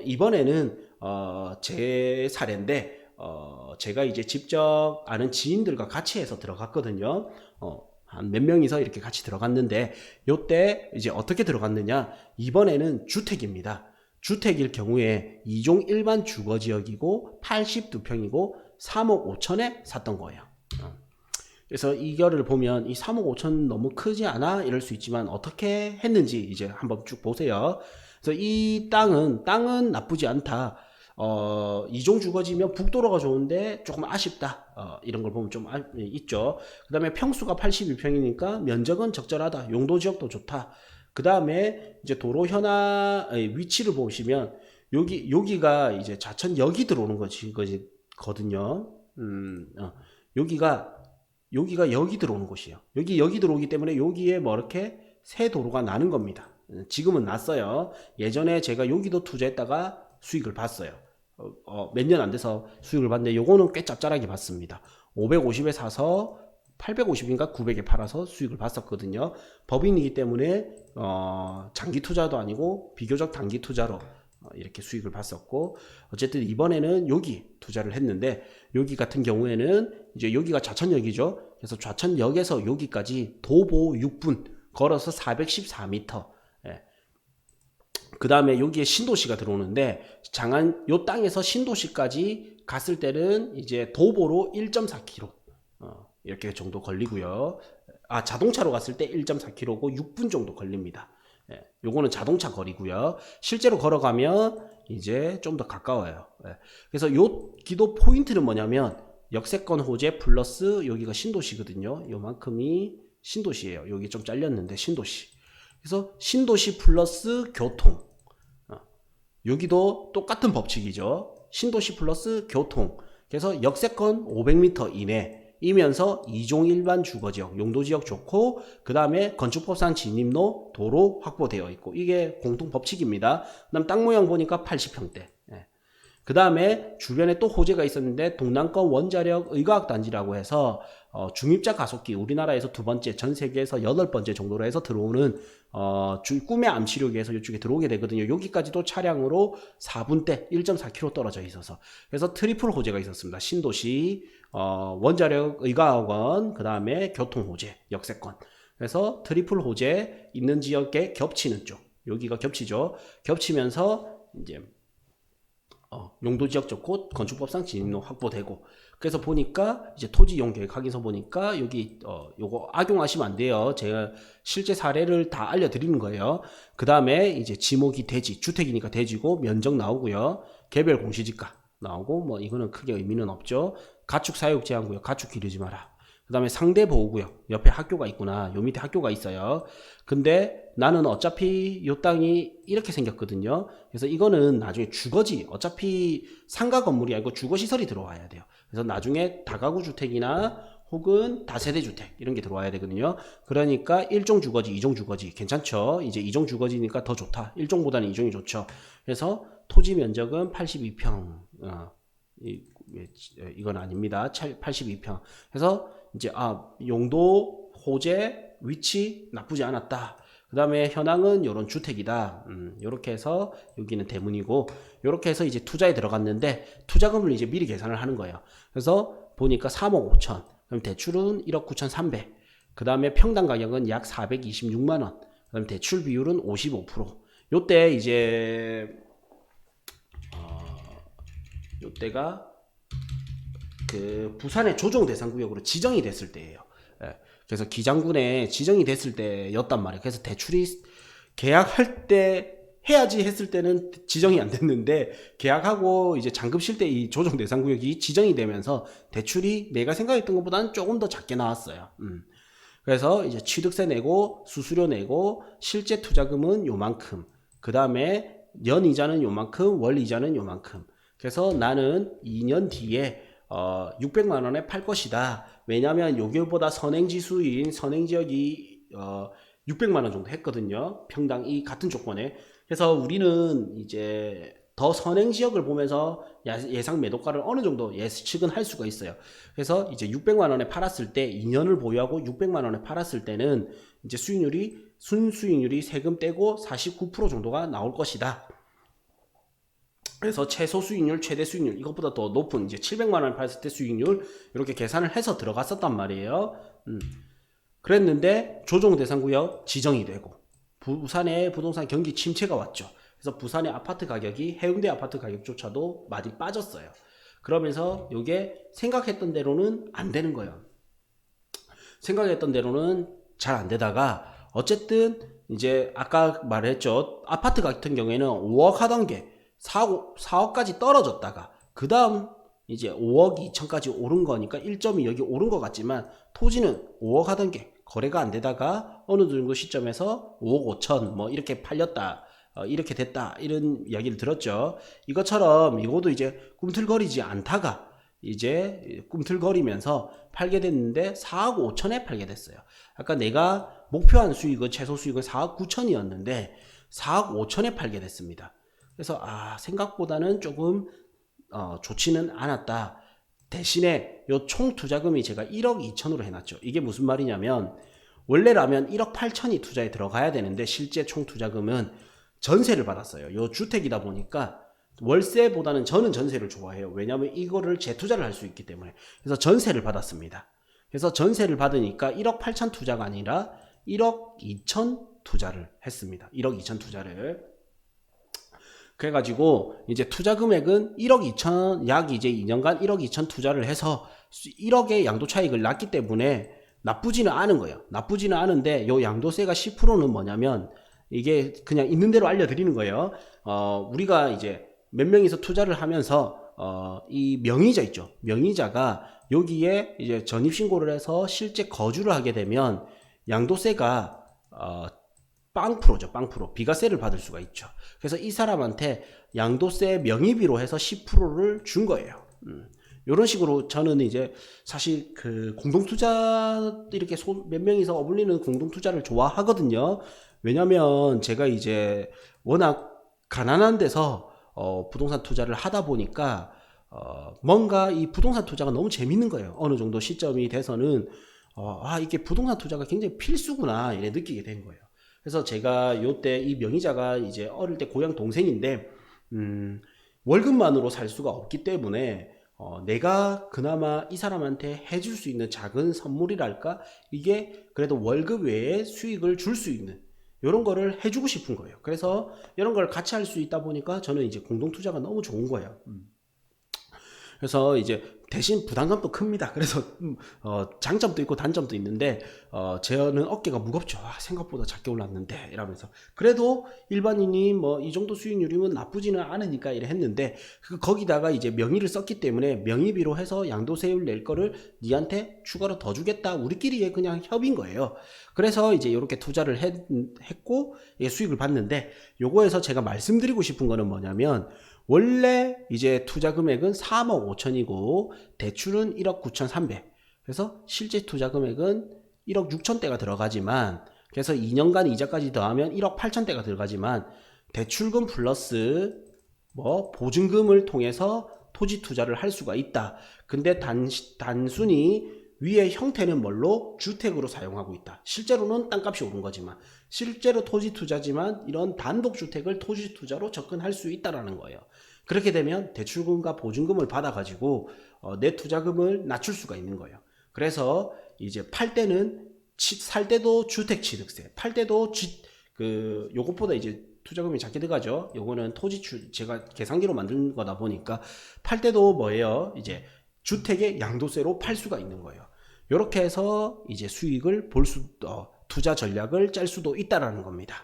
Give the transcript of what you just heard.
이번에는 제 사례인데 제가 이제 직접 아는 지인들과 같이 해서 들어갔거든요. 한 몇 명이서 이렇게 같이 들어갔는데 요때 이제 어떻게 들어갔느냐, 이번에는 주택입니다. 주택일 경우에 2종 일반 주거지역이고 82평이고 3억 5천에 샀던 거예요. 그래서 이거를 보면 이 3억 5천 너무 크지 않아? 이럴 수 있지만 어떻게 했는지 이제 한번 쭉 보세요. 그래서 이 땅은 나쁘지 않다. 2종 주거지면 북도로가 좋은데 조금 아쉽다. 이런 걸 보면 좀 있죠. 그 다음에 평수가 82평이니까 면적은 적절하다. 용도 지역도 좋다. 그 다음에 이제 도로 위치를 보시면 여기가 이제 좌천역이 들어오는 거거든요. 여기가 여기 들어오는 곳이에요. 여기 들어오기 때문에 여기에 뭐 이렇게 새 도로가 나는 겁니다. 지금은 났어요. 예전에 제가 여기도 투자했다가 수익을 봤어요. 몇 년 안 돼서 수익을 봤는데 요거는 꽤 짭짤하게 봤습니다. 550에 사서 850인가 900에 팔아서 수익을 봤었거든요. 법인이기 때문에 장기 투자도 아니고 비교적 단기 투자로 이렇게 수익을 봤었고, 어쨌든 이번에는 여기 투자를 했는데, 여기 같은 경우에는 이제 여기가 좌천역이죠. 그래서 좌천역에서 여기까지 도보 6분 걸어서 414m. 그 다음에 여기에 신도시가 들어오는데, 요 땅에서 신도시까지 갔을 때는 이제 도보로 1.4km 이렇게 정도 걸리고요. 자동차로 갔을 때 1.4km고 6분 정도 걸립니다. 요거는 자동차 거리고요. 실제로 걸어가면 이제 좀 더 가까워요. 그래서 요 기도 포인트는 뭐냐면, 역세권 호재 플러스 여기가 신도시거든요. 요만큼이 신도시예요. 여기 좀 잘렸는데 신도시. 그래서 신도시 플러스 교통. 여기도 똑같은 법칙이죠. 신도시 플러스 교통. 그래서 역세권 500m 이내이면서 2종 일반 주거지역, 용도지역 좋고, 그 다음에 건축법상 진입로, 도로 확보되어 있고, 이게 공통 법칙입니다. 그 다음 땅 모양 보니까 80평대. 그 다음에 주변에 또 호재가 있었는데, 동남권 원자력 의과학단지라고 해서 중입자 가속기 우리나라에서 두 번째, 전 세계에서 8번째 정도로 해서 들어오는 꿈의 암치료기에서 이쪽에 들어오게 되거든요. 여기까지도 차량으로 4분대 1.4km 떨어져 있어서, 그래서 트리플 호재가 있었습니다. 신도시, 원자력 의과학원, 그 다음에 교통 호재, 역세권. 그래서 트리플 호재 있는 지역에 겹치는 쪽, 여기가 겹치죠. 겹치면서 이제 용도 지역 좋고 건축법상 진입로 확보되고, 그래서 보니까 이제 토지 이용 계획 확인서 보니까 여기 요거 악용하시면 안 돼요. 제가 실제 사례를 다 알려드리는 거예요. 그 다음에 이제 지목이 대지, 주택이니까 대지고 면적 나오고요. 개별 공시지가 나오고, 뭐 이거는 크게 의미는 없죠. 가축 사육 제한구역, 가축 기르지 마라. 그 다음에 상대 보호구역, 옆에 학교가 있구나. 요 밑에 학교가 있어요. 근데 나는 어차피 요 땅이 이렇게 생겼거든요. 그래서 이거는 나중에 주거지, 어차피 상가 건물이 아니고 주거시설이 들어와야 돼요. 그래서 나중에 다가구 주택이나 혹은 다세대 주택 이런 게 들어와야 되거든요. 그러니까 1종 주거지, 2종 주거지 괜찮죠. 이제 2종 주거지니까 더 좋다. 1종보다는 2종이 좋죠. 그래서 토지 면적은 82평. 이건 아닙니다. 82평. 그래서 이제 용도, 호재, 위치 나쁘지 않았다. 그 다음에 현황은 요런 주택이다. 요렇게 해서 여기는 대문이고, 요렇게 해서 이제 투자에 들어갔는데, 투자금을 이제 미리 계산을 하는 거예요. 그래서 보니까 3억 5천. 그럼 대출은 1억 9,300. 그 다음에 평당 가격은 약 426만원. 그 다음에 대출 비율은 55%. 요때 이제, 요때가 그 부산의 조정 대상 구역으로 지정이 됐을 때예요. 그래서 기장군에 지정이 됐을 때였단 말이에요. 그래서 대출이 계약할 때 해야지 했을 때는 지정이 안 됐는데, 계약하고 이제 잔금 실 때 이 조정 대상 구역이 지정이 되면서 대출이 내가 생각했던 것보다는 조금 더 작게 나왔어요. 그래서 이제 취득세 내고 수수료 내고 실제 투자금은 요만큼, 그 다음에 연 이자는 요만큼, 월 이자는 요만큼. 그래서 나는 2년 뒤에 600만 원에 팔 것이다. 왜냐하면 여기보다 선행지수인 선행지역이 600만 원 정도 했거든요. 평당 이 같은 조건에. 그래서 우리는 이제 더 선행지역을 보면서 예상 매도가를 어느 정도 예측은 할 수가 있어요. 그래서 이제 600만 원에 팔았을 때 2년을 보유하고 600만 원에 팔았을 때는 이제 순수익률이 세금 떼고 49% 정도가 나올 것이다. 그래서 최소 수익률, 최대 수익률, 이것보다 더 높은 이제 700만 원을 팔았을 때 수익률 이렇게 계산을 해서 들어갔었단 말이에요. 그랬는데 조정 대상 구역 지정이 되고 부산에 부동산 경기 침체가 왔죠. 그래서 부산의 아파트 가격이 해운대 아파트 가격조차도 많이 빠졌어요. 그러면서 이게 생각했던 대로는 안 되는 거예요. 생각했던 대로는 잘 안 되다가 어쨌든 이제 아까 말했죠. 아파트 같은 경우에는 5억 하던 게 4억까지 떨어졌다가 그 다음 이제 5억 2천까지 오른 거니까 1점이 여기 오른 것 같지만 토지는 5억 하던 게 거래가 안 되다가 어느 정도 시점에서 5억 5천 뭐 이렇게 팔렸다. 이렇게 됐다 이런 이야기를 들었죠. 이것처럼 이것도 이제 꿈틀거리지 않다가 이제 꿈틀거리면서 팔게 됐는데 4억 5천에 팔게 됐어요. 아까 내가 목표한 수익은 최소 수익은 4억 9천이었는데 4억 5천에 팔게 됐습니다. 그래서 생각보다는 조금 좋지는 않았다. 대신에 요 총 투자금이 제가 1억 2천으로 해놨죠. 이게 무슨 말이냐면 원래라면 1억 8천이 투자에 들어가야 되는데 실제 총 투자금은 전세를 받았어요. 요 주택이다 보니까 월세보다는 저는 전세를 좋아해요. 왜냐하면 이거를 재투자를 할 수 있기 때문에. 그래서 전세를 받았습니다. 그래서 전세를 받으니까 1억 8천 투자가 아니라 1억 2천 투자를 했습니다. 1억 2천 투자를. 그래가지고 이제 투자 금액은 1억 2천, 약 이제 2년간 1억 2천 투자를 해서 1억의 양도 차익을 났기 때문에 나쁘지는 않은 거예요. 나쁘지는 않은데 요 양도세가 10%는 뭐냐면 이게 그냥 있는 대로 알려드리는 거예요. 우리가 이제 몇 명이서 투자를 하면서 이 명의자 있죠. 명의자가 여기에 이제 전입신고를 해서 실제 거주를 하게 되면 양도세가 빵프로죠. 빵프로. 비과세를 받을 수가 있죠. 그래서 이 사람한테 양도세 명의비로 해서 10%를 준 거예요. 이런 식으로 저는 이제 사실 그 공동투자 이렇게 몇 명이서 어울리는 공동투자를 좋아하거든요. 왜냐면 제가 이제 워낙 가난한 데서 부동산 투자를 하다 보니까 뭔가 이 부동산 투자가 너무 재밌는 거예요. 어느 정도 시점이 돼서는 이게 부동산 투자가 굉장히 필수구나 이래 느끼게 된 거예요. 그래서 제가 요때 이 명의자가 이제 어릴 때 고향 동생인데 월급만으로 살 수가 없기 때문에 내가 그나마 이 사람한테 해줄 수 있는 작은 선물이랄까 이게 그래도 월급 외에 수익을 줄 수 있는 이런 거를 해주고 싶은 거예요. 그래서 이런 걸 같이 할 수 있다 보니까 저는 이제 공동투자가 너무 좋은 거예요. 그래서 이제 대신 부담감도 큽니다. 그래서 장점도 있고 단점도 있는데 저는 어깨가 무겁죠. 생각보다 작게 올랐는데 이러면서 그래도 일반인이 뭐 이 정도 수익률이면 나쁘지는 않으니까 이래 했는데 거기다가 이제 명의를 썼기 때문에 명의비로 해서 양도세율 낼 거를 니한테 추가로 더 주겠다. 우리끼리의 그냥 협의인 거예요. 그래서 이제 이렇게 투자를 했고 수익을 봤는데 요거에서 제가 말씀드리고 싶은 거는 뭐냐면 원래 이제 투자 금액은 3억 5천이고 대출은 1억 9천3백. 그래서 실제 투자 금액은 1억 6천대가 들어가지만 그래서 2년간 이자까지 더하면 1억 8천대가 들어가지만 대출금 플러스 뭐 보증금을 통해서 토지 투자를 할 수가 있다. 근데 단순히 위의 형태는 뭘로? 주택으로 사용하고 있다. 실제로는 땅값이 오른 거지만 실제로 토지 투자지만 이런 단독주택을 토지 투자로 접근할 수 있다라는 거예요. 그렇게 되면 대출금과 보증금을 받아가지고 내 투자금을 낮출 수가 있는 거예요. 그래서 이제 팔 때는 살 때도 주택취득세, 팔 때도 요것보다 이제 투자금이 작게 들어가죠. 요거는 제가 계산기로 만든 거다 보니까 팔 때도 뭐예요? 이제 주택의 양도세로 팔 수가 있는 거예요. 이렇게 해서 이제 수익을 투자 전략을 짤 수도 있다라는 겁니다.